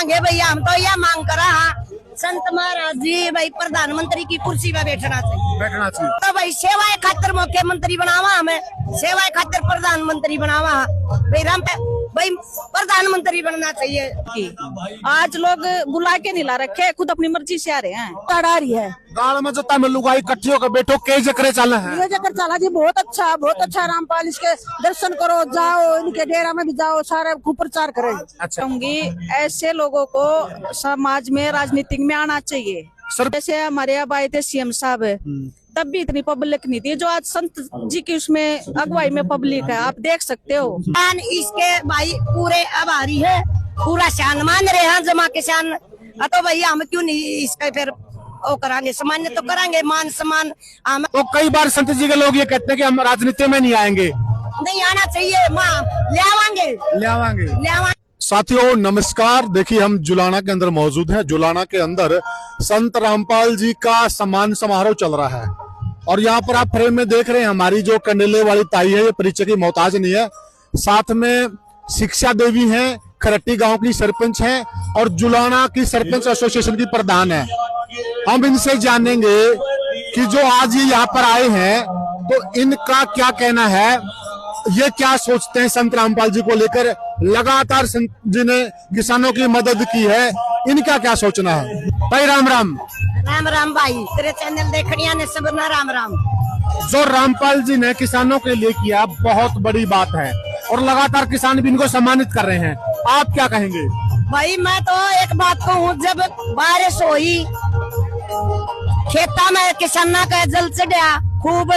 भैया हम तो यह मांग करा संत महाराज जी भाई प्रधानमंत्री की कुर्सी पे बैठना चाहिए तो भाई सेवाएं खातिर मुख्यमंत्री बनावा, हमें सेवाएं खातिर प्रधानमंत्री बनावा भाई राम पे भाई प्रधानमंत्री बनना चाहिए। आज लोग बुला के नहीं ला रखे, खुद अपनी मर्जी से आ रहे हैं। आ रही है गाँव में जो तमिल लुगाई इकट्ठी होकर बैठो कई जकरे चल है, ये जगह चला जी बहुत अच्छा रामपाल, इसके दर्शन करो, जाओ इनके डेरा में भी जाओ, सारे खूब प्रचार करें। अच्छा ऐसे लोगों को समाज में राजनीतिक में आना चाहिए। जैसे हमारे अब आए थे सीएम साहब, तब भी इतनी पब्लिक नहीं थी जो आज संत जी की उसमें अगुवाई में पब्लिक है, आप देख सकते हो। इसके भाई पूरे आभारी है, पूरा शान मान रहे हैं जमा किसान, तो भैया हम क्यों नहीं इसका फिर वो करांगे, सामान्य तो करांगे, मान सम्मान। तो कई बार संत जी के लोग ये कहते हैं कि हम राजनीति में नहीं आएंगे, नहीं आना चाहिए, ले आवांगे। साथियों नमस्कार, देखिए हम जुलाना के अंदर मौजूद हैं। जुलाना के अंदर संत रामपाल जी का सम्मान समारोह चल रहा है और यहाँ पर आप फ्रेम में देख रहे हैं हमारी जो कंडेले वाली ताई है, ये परिचय की मोहताज नहीं है। साथ में शिक्षा देवी हैं, खरट्टी गांव की सरपंच हैं और जुलाना की सरपंच एसोसिएशन की प्रधान है। हम इनसे जानेंगे कि जो आज ये यहाँ पर आए हैं तो इनका क्या कहना है, ये क्या सोचते हैं संत रामपाल जी को लेकर। लगातार संत जी ने किसानों की मदद की है, इनका क्या सोचना है। भाई राम राम। राम राम भाई, तेरे चैनल देखनिया ने सब ना राम राम। जो रामपाल जी ने किसानों के लिए किया बहुत बड़ी बात है और लगातार किसान भी इनको सम्मानित कर रहे हैं, आप क्या कहेंगे। भाई मैं तो एक बात कहूँ, जब बारिश हुई खेता में किसाना का जल चढ़ा खूब,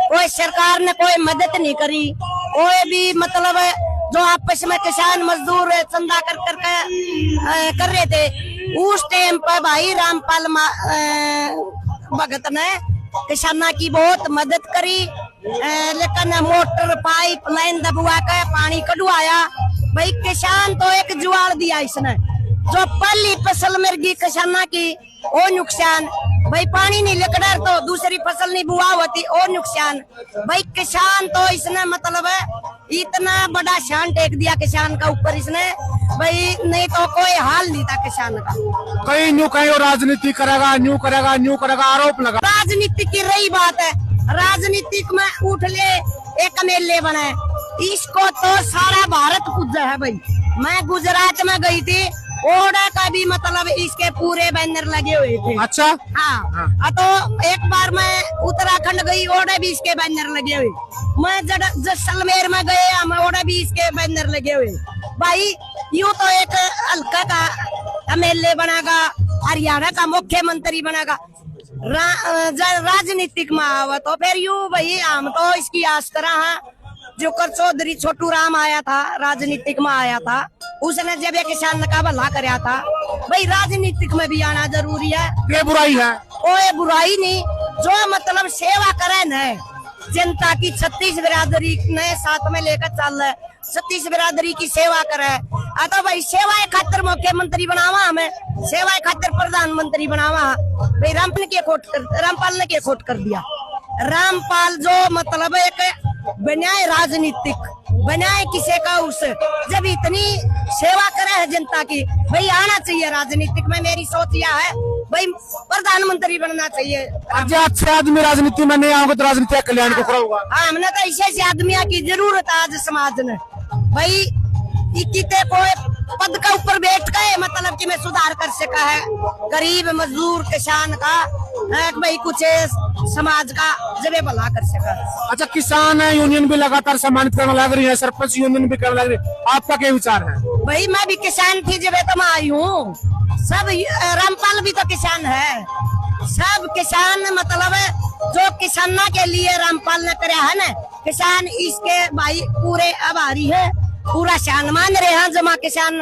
कोई सरकार ने कोई मदद नहीं करी, कोई भी मतलब जो आपस में किसान मजदूर चंदा कर रहे थे, उस टाइम पर भाई रामपाल भगत ने किसाना की बहुत मदद करी। लेकिन मोटर पाइप लाइन दबवा कर पानी कढ़वाया, भाई किसान तो एक जुआड़ दिया इसने। जो पहली फसल मिर्गी किसाना की वो नुकसान, भाई पानी नहीं लिकड़ा तो दूसरी फसल नहीं बुआ होती और नुकसान। भाई किसान तो इसने मतलब इतना बड़ा शान टेक दिया किसान का ऊपर इसने, भाई नहीं तो कोई हाल नहीं था किसान का। कहीं न्यू कहीं राजनीति करेगा, न्यू करेगा आरोप लगा। राजनीति की रही बात है, राजनीतिक में उठ ले एक एमएलए बने, इसको तो सारा भारत पूजा है। भाई मैं गुजरात में गई थी, ओडा का भी मतलब इसके पूरे बैनर लगे हुए थे। अच्छा हाँ। तो एक बार मैं उत्तराखंड गई, ओडा भी इसके बैनर लगे हुए। मैं जैसलमेर में गए, हम ओडा भी इसके बैनर लगे हुए। भाई यूं तो एक हल्का का एमएलए बनेगा, हरियाणा का मुख्यमंत्री बनेगा, राजनीतिक में आवा तो फिर यूं भाई हम तो इसकी आस करा है। जो कर चौधरी छोटू राम आया था, राजनीतिक में आया था, उसने जब एक किसान का भला कराया था, भाई राजनीतिक में भी आना जरूरी है। ये बुराई है, कोई बुराई नहीं, जो मतलब सेवा करे न जनता की, 36 बिरादरी ने साथ में लेकर चल रहे, 36 बिरादरी की सेवा करे। तो भाई सेवाएं खातिर मुख्यमंत्री बनावा, हमें सेवाएं खातिर प्रधानमंत्री बनावा। भाई रामपाल ने क्या खोट कर दिया। रामपाल जो मतलब एक बनाए राजनीतिक, बनाए किसी का उस, जब इतनी सेवा करे है जनता की, भाई आना चाहिए राजनीतिक में। मेरी सोच यह है भाई प्रधानमंत्री बनना चाहिए। अच्छे आदमी राजनीति में नहीं आओगे तो राजनीति कल्याण को खड़ा होगा। हाँ, हमने तो ऐसे आदमी की जरूरत है आज समाज ने। भाई किते कोई पद का ऊपर बैठ गए मतलब कि मैं सुधार कर सका है गरीब मजदूर किसान का, भाई कुछ समाज का जब भला कर सका। अच्छा, किसान यूनियन भी लगातार सम्मानित करने लग रही है, सरपंच यूनियन भी करने लग रही है, आपका क्या विचार है। भाई मैं भी किसान थी जब तो मैं आई हूँ, सब रामपाल भी तो किसान है, सब किसान मतलब जो किसाना के लिए रामपाल ने कराया है ना, किसान इसके भाई पूरे आभारी है, पूरा शान मान रहे हैं जमा किसान।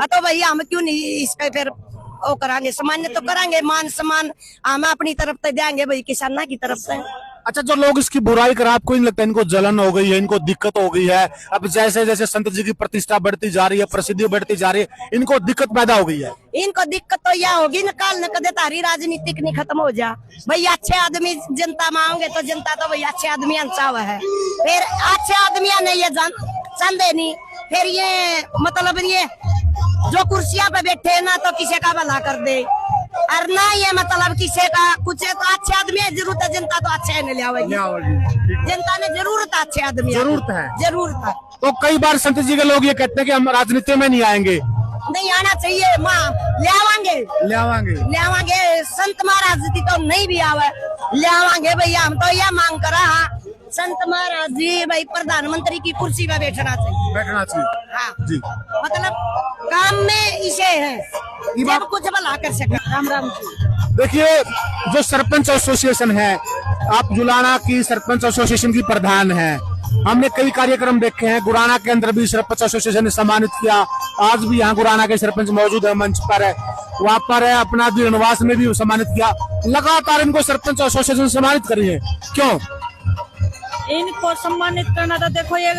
तो भैया हम क्यों नहीं इसका फिर वो करांगे, सामान्य तो करांगे, मान सम्मान हम अपनी तरफ से देंगे भाई किसाना की तरफ से। अच्छा, जो लोग इसकी बुराई कर, आपको नहीं लगता इनको जलन हो गई है, इनको दिक्कत हो गई है। अब जैसे जैसे संत जी की प्रतिष्ठा बढ़ती जा रही है, प्रसिद्धि बढ़ती जा रही है, इनको दिक्कत पैदा हो गई है। इनको दिक्कत तो यह होगी न, काल न कदे तारी राजनीतिक नहीं खत्म हो जा। भाई अच्छे आदमी जनता मांगे तो जनता तो भाई अच्छे आदमी चाव है, फिर अच्छे आदमी ने ये चाहते नहीं, फिर ये मतलब ये जो कुर्सियां पे बैठे हैं ना तो किसी का भला कर दे, और ना ये मतलब किसी का कुछ है तो अच्छे आदमी है, जरूरत है जनता तो अच्छे नहीं लियावेगी, जनता ने जरूरत है अच्छे आदमी, जरूरत है। जरूरत है। तो कई बार संत जी के लोग ये कहते हैं कि हम राजनीति में नहीं आएंगे, नहीं आना चाहिए, माँ ले आवांगे संत महाराज जी तो नहीं भी आवे, ले आवांगे भैया। हम तो यह मांग करा संत महाराज जी भाई प्रधानमंत्री की कुर्सी पे बैठना चाहिए, हाँ जी। मतलब काम में इसे है जब कुछ भला कर सके। राम राम जी। देखिए जो सरपंच एसोसिएशन है, आप जुलाना की सरपंच एसोसिएशन की प्रधान हैं, हमने कई कार्यक्रम देखे हैं, गुराना के अंदर भी सरपंच एसोसिएशन ने सम्मानित किया, आज भी यहाँ गुराना के सरपंच मौजूद है, मंच पर है, वहाँ पर है, अपना निवास में भी सम्मानित किया, लगातार इनको सरपंच एसोसिएशन सम्मानित करी है, क्यों? इनको सम्मानित करना तो देखो ये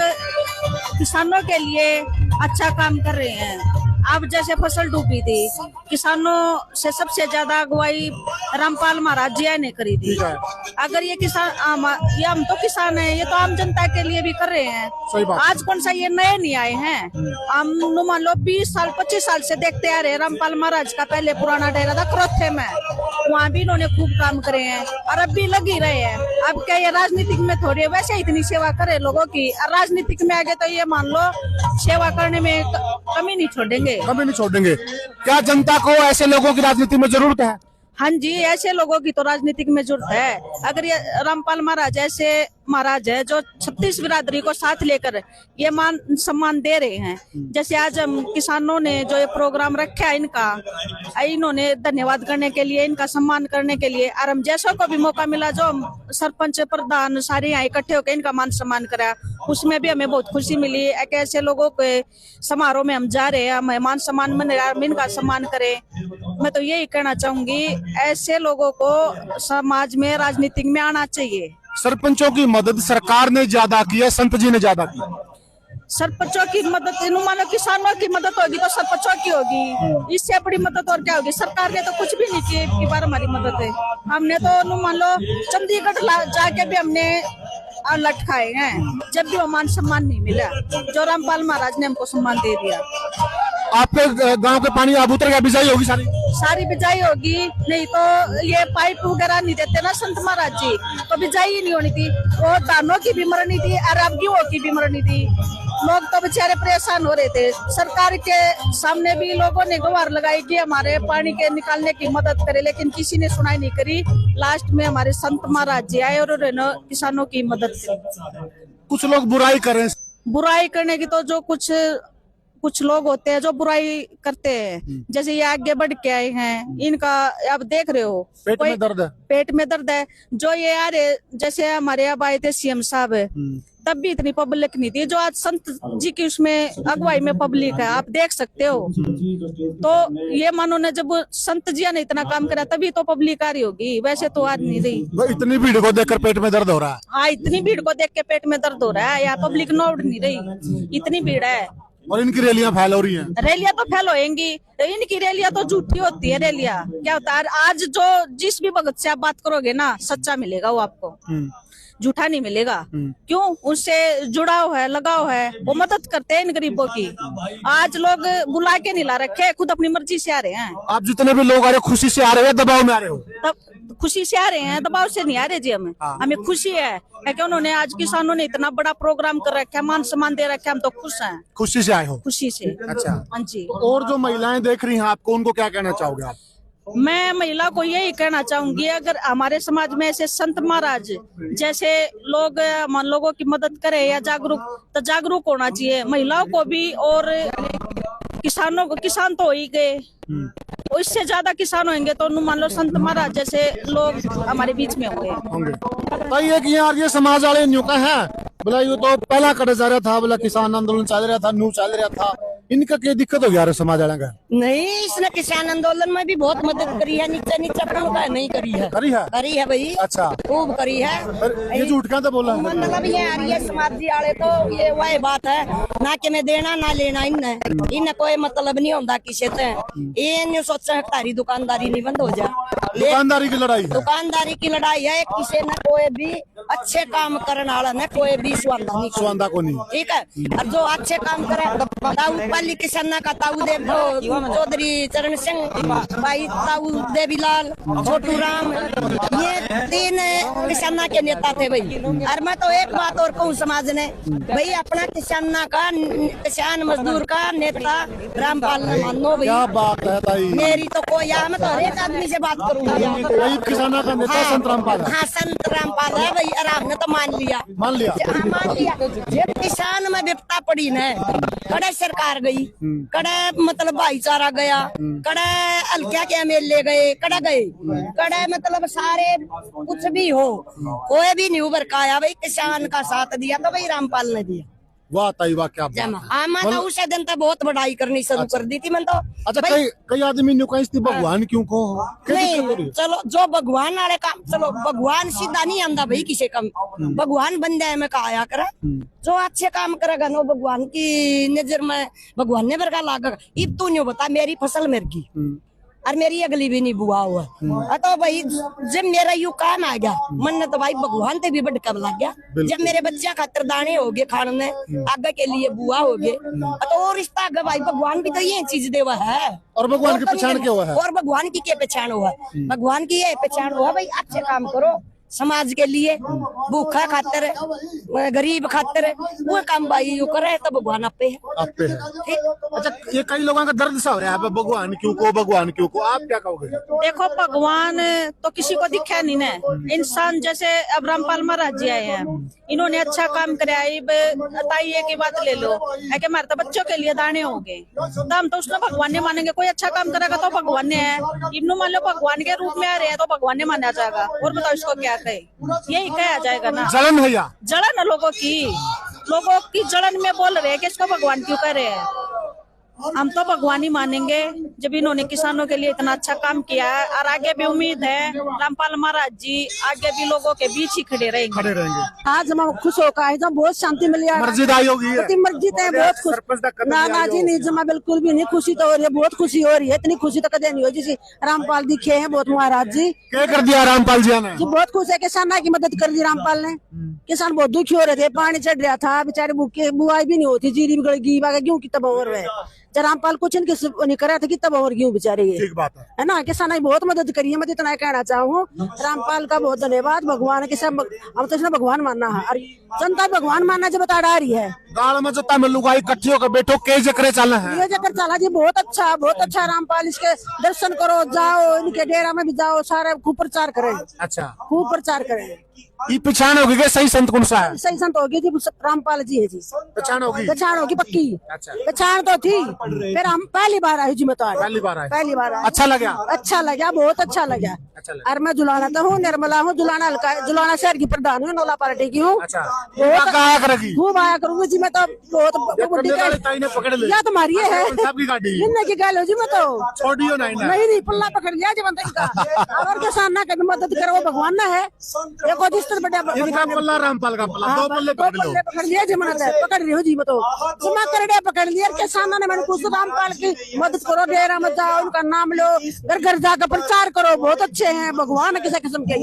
किसानों के लिए अच्छा काम कर रहे हैं। अब जैसे फसल डूबी थी, किसानों से सबसे ज्यादा अगुवाई रामपाल महाराज जी ने करी थी। अगर ये किसान ये हम तो किसान हैं, ये तो आम जनता के लिए भी कर रहे हैं। सही बात। आज कौन सा ये नए नहीं आए हैं, हम मान लो 20 साल 25 साल से देखते आ रहे। रामपाल महाराज का पहले पुराना डेरा था क्रोथे में, वहाँ भी इन्होंने खूब काम करे हैं और अब भी लग ही रहे हैं। अब क्या ये राजनीतिक में थोड़ी वैसे इतनी सेवा करे लोगों की, और राजनीतिक में आगे तो ये मान लो सेवा करने में कमी नहीं छोड़ेंगे। क्या जनता को ऐसे लोगों की राजनीति में जरूरत है? हाँ जी, ऐसे लोगों की तो राजनीतिक में जरूरत है। अगर ये रामपाल महाराज ऐसे महाराज है जो 36 बिरादरी को साथ लेकर ये मान सम्मान दे रहे हैं, जैसे आज हम किसानों ने जो ये प्रोग्राम रखा है इन्होंने धन्यवाद करने के लिए, इनका सम्मान करने के लिए, और हम जैसों को भी मौका मिला जो सरपंच प्रधान सारे यहाँ इकट्ठे होकर इनका मान सम्मान करा, उसमें भी हमें बहुत खुशी मिली। एक ऐसे लोगों के समारोह में हम जा रहे हैं, हम मान सम्मान में इनका सम्मान करें। मैं तो यही कहना चाहूंगी, ऐसे लोगों को समाज में राजनीतिक में आना चाहिए। सरपंचों की मदद सरकार ने ज्यादा की है, संत जी ने ज्यादा की? सरपंचों की मदद मानो किसानों की मदद होगी तो सरपंचों की होगी, इससे बड़ी मदद और क्या होगी। सरकार ने तो कुछ भी नहीं किया, इतनी बार हमारी मदद है। हमने तो मान लो चंडीगढ़ जाके भी हमने लटकाए हैं, जब भी वो मान सम्मान नहीं मिला, जो रामपाल महाराज ने हमको सम्मान दे दिया। आपके गांव के पानी अब उतर गया, बिजाई होगी सारी बिजाई होगी, नहीं तो ये पाइप वगैरह नहीं देते ना संत महाराज जी, तो बिजाई ही नहीं होनी थी। वो धानों की भी मरनी थी और अब गेहूं की भी मरनी थी, लोग तो बेचारे परेशान हो रहे थे। सरकार के सामने भी लोगों ने गुहार लगाई कि हमारे पानी के निकालने की मदद करे, लेकिन किसी ने सुनाई नहीं करी। लास्ट में हमारे संत महाराज जी आए और उन्होंने किसानों की मदद करी। कुछ लोग बुराई कर रहे हैं, बुराई करने की तो जो कुछ लोग होते हैं जो बुराई करते हैं, जैसे ये आगे बढ़ के आए हैं, इनका आप देख रहे हो पेट में दर्द है। जो ये यार जैसे हमारे अब आए थे सीएम साहब, तब भी इतनी पब्लिक नहीं थी जो आज संत जी की उसमें अगुवाई में पब्लिक है, आप देख सकते हो। तो ये मानो ने जब संत जी ने इतना काम करा तभी तो पब्लिक आ रही होगी, वैसे तो आ नहीं रही। इतनी भीड़ को देखकर पेट में दर्द हो रहा है। हाँ, इतनी भीड़ को देख के पेट में दर्द हो रहा है, यहाँ पब्लिक नोट नहीं रही, इतनी भीड़ है। और इनकी रैलियां फैल हो रही हैं। रैलियां तो फैल होएंगी, इनकी रैलियां तो झूठी होती है। रैलियां क्या होता है, आज जो जिस भी भगत से आप बात करोगे ना, सच्चा मिलेगा वो आपको, झूठा नहीं मिलेगा। क्यों? उससे जुड़ाव है, लगाव है, वो मदद करते हैं इन गरीबों की। आज लोग बुला के नहीं ला रखे, खुद अपनी मर्जी से आ रहे हैं। आप जितने भी लोग आ रहे हो खुशी से आ रहे हो, दबाव में आ रहे हो? तब खुशी से आ रहे हैं, दबाव से नहीं आ रहे जी। हमें खुशी है कि उन्होंने आज किसानों ने इतना बड़ा प्रोग्राम कर रखा है, मान सम्मान दे रखा है, हम तो खुश हैं। खुशी से आए हो? खुशी से। अच्छा, हाँ जी। और जो महिलाएं देख रही हैं आपको, उनको क्या कहना चाहोगे आप? मैं महिला को यही कहना चाहूंगी, अगर हमारे समाज में ऐसे संत महाराज जैसे लोग लोगों की मदद करे या जागरूक होना चाहिए महिलाओं को भी, और किसानों को। किसान तो हो ही गए, इससे ज्यादा किसान होंगे तो मान लो संत महाराज जैसे लोग हमारे बीच में होंगे। तो ये समाज वाले न्यू का है बोला, ये तो पहला कर जा रहा था, बोला किसान आंदोलन चल रहा था, न्यू चल रहा था, इनका क्या दिक्कत हो गया समाज वाले का? नहीं, इसने किसान आंदोलन में भी बहुत मदद करी है, नीचे का नहीं करी है भाई। अच्छा, खूब करी है। ये झूठ का तो बोला, मतलब ये आ रही है समाजी वाले, तो ये वही बात है ना कि मैं देना ना लेना, इन्हें कोई मतलब नहीं होता किसी से। ये नहीं सोचा हमारी दुकानदारी नहीं बंद हो जाए, दुकानदारी की लड़ाई है, दुकानदारी की लड़ाई है। किसी ने कोई भी अच्छे काम करने वाला ने कोई भी स्वादा नहीं करे। स्वादा को नहीं। ठीक है, और जो अच्छे काम करे ताऊ पाली किसाना का ताऊ देव चौधरी चरण सिंह भाई ताऊ देवीलाल छोटू राम, ये 3 किसाना के नेता थे भाई। और मैं तो एक बात और कहूँ समाज ने भाई, अपना किसान मजदूर का नेता रामपाल ने मानो भाई। क्या बात है ताई, मेरी तो कोई मैं तो हर एक आदमी से बात करूंगा। वही किसाना का नेता संत रामपाल है। हाँ संत रामपाल है भाई, आराम ने तो मान लिया। मान लिया। हाँ, मान लिया। जब किसान में विपता पड़ी न, कड़े सरकार गई, कड़े मतलब भाईचारा गया, कड़े हल्किया के MLA गए, कड़े मतलब सारे कुछ भी हो, कोई भी नहीं उभर का आया भाई। किसान का साथ दिया तो भाई रामपाल ने दिया। वाह ताई वाह, क्या बात है। मैं तो उस दिन तो बहुत बढ़ाई करनी शुरू कर दी थी। मैं तो अच्छा, कई आदमी ने कही भगवान क्यों को नहीं, चलो जो भगवान वाले काम, चलो भगवान सीधा नहीं आंदा भाई किसी का। भगवान बंदे में का आया करे, जो अच्छे काम करेगा नो भगवान की नजर में भगवान ने बरका लागेगा। इब तू नहीं बता, मेरी फसल मेरे की और मेरी अगली भी नहीं बुआ हुआ तो भाई जब मेरा यू काम आ गया मन ने तो भाई भगवान ते भी बड़ कब लग गया। जब मेरे बच्चा खातर दाने हो गए खाने में, आगे के लिए बुआ हो गए तो और रिश्ता आगे भाई भगवान भी तो ये चीज देवा है। और भगवान की पहचान क्या हुआ है? और भगवान की क्या पहचान हुआ? भगवान की ये पहचान हुआ भाई, अच्छे काम करो समाज के लिए, भूखा खातर गरीब खातर वो काम भाई यू करे तो भगवान आपे है। आपे है। अच्छा, ये कई लोगों का दर्द सा हो रहा है, भगवान क्यों को, भगवान क्यों को, आप क्या कहोगे? देखो भगवान तो किसी को दिखा नहीं ना। इंसान जैसे अब रामपाल महाराज जी आए हैं, इन्होंने अच्छा काम कराया। ताइये की बात ले लो, है कि हमारे तो बच्चों के लिए दाने होंगे तो हम तो उसने भगवान ने मानेंगे। कोई अच्छा काम करेगा तो भगवान ने है, इब्नू मान लो भगवान के रूप में आ रहे हैं तो भगवान ने माना जाएगा। और बताओ इसको क्या कहे, यही कहा जाएगा ना। जलन है या जलन है लोगों की जलन में बोल रहे हैं कि इसको भगवान क्यों कर रहे हैं। हम तो भगवान ही मानेंगे जब इन्होंने किसानों के लिए इतना अच्छा काम किया है। और आगे भी उम्मीद है रामपाल महाराज जी आगे भी लोगों के बीच ही खड़े रहेंगे। आज हम खुश होकर आए, जब बहुत शांति मिली। मस्जिद आई होगी, मस्जिद है, बहुत खुश। ना जी नहीं जमा, बिल्कुल भी नहीं। खुशी तो हो रही है, बहुत खुशी हो रही है। इतनी खुशी तो कदे नहीं हो जिसे रामपाल दिखे हैं बहुत महाराज जी। क्या कर दिया रामपाल जी ने? बहुत खुश है, किसान की मदद कर दी रामपाल ने। किसान बहुत दुखी हो रहे थे, पानी चढ़ रहा था, बेचारे भूखे, बुआई भी नहीं होती, जीरी भी गई, गेहूं की तब और है। जब रामपाल कुछ नहीं करा था कि तब और गेहूं बेचारे ठीक बात है ना। किसान की बहुत मदद करी है। मैं इतना कहना चाहूँ रामपाल का बहुत धन्यवाद। भगवान के सब हम तो इसने भगवान मानना है और जनता भगवान मानना जो बता रही है। गाँव में जो तमिल लोग इकट्ठी होकर बैठो के जकरे चलना है, ये जकर चला जी, बहुत अच्छा रामपाल। इसके दर्शन करो, जाओ, इनके डेरा में भी जाओ, सारे खूब प्रचार करें। अच्छा, खूब प्रचार करें। ये पहचान होगी कि सही संत कौन सा है? सही संत होगी जी, रामपाल जी है जी। पहचान होगी पक्की। अच्छा, पहचान तो थी। फिर हम पहली बार आए जी, मैं तो पहली बार आए। अच्छा लगा, बहुत अच्छा लगा। और मैं जुलाना तो हूँ, निर्मला हूँ, जुलाना शहर की प्रधान हूँ, नोला पार्टी की हूँ। खूब आया करूंगी जी, मैं तो बहुत या तुम्हारी है की गल हो जी। मैं तो नहीं पल्ला पकड़ लिया जी बंदा इनका। और किसान ना कभी मदद करो, भगवान ना है। देखो जिस पल्ला रामपाल का पल्ला दो पल्ले पकड़ लिया जी, मैंने पकड़ रही हूँ जी। मैं तो जमा कर पकड़ लिया। किसानों ने मैंने कुछ रामपाल की मदद करो, डेरा मत जाओ, उनका नाम लो, घर घर जाकर प्रचार करो, बहुत अच्छे हैं भगवान किसी किस्म के।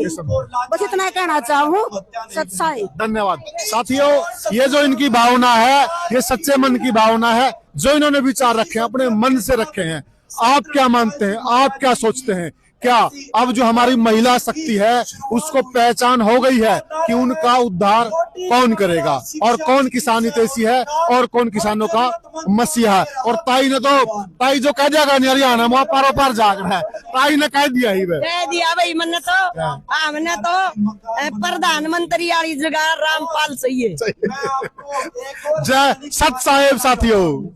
बस इतना कहना चाहूँ। सच्चाई। धन्यवाद साथियों, ये जो इनकी भावना है, ये सच्चे मन की भावना है जो इन्होंने विचार रखे हैं, अपने मन से रखे हैं। आप क्या मानते हैं, आप क्या सोचते हैं? क्या अब जो हमारी महिला शक्ति है उसको पहचान हो गई है कि उनका उद्धार कौन करेगा और कौन किसानी तेजी है और कौन किसानों का मसीहा है? और ताई जो कह दिया हरियाणा वहाँ पारो पार जाग रहा है, ताई ने कह दिया ही भाई। मैंने तो प्रधानमंत्री वाली जगह रामपाल सही है। जय सत साहेब साथियों।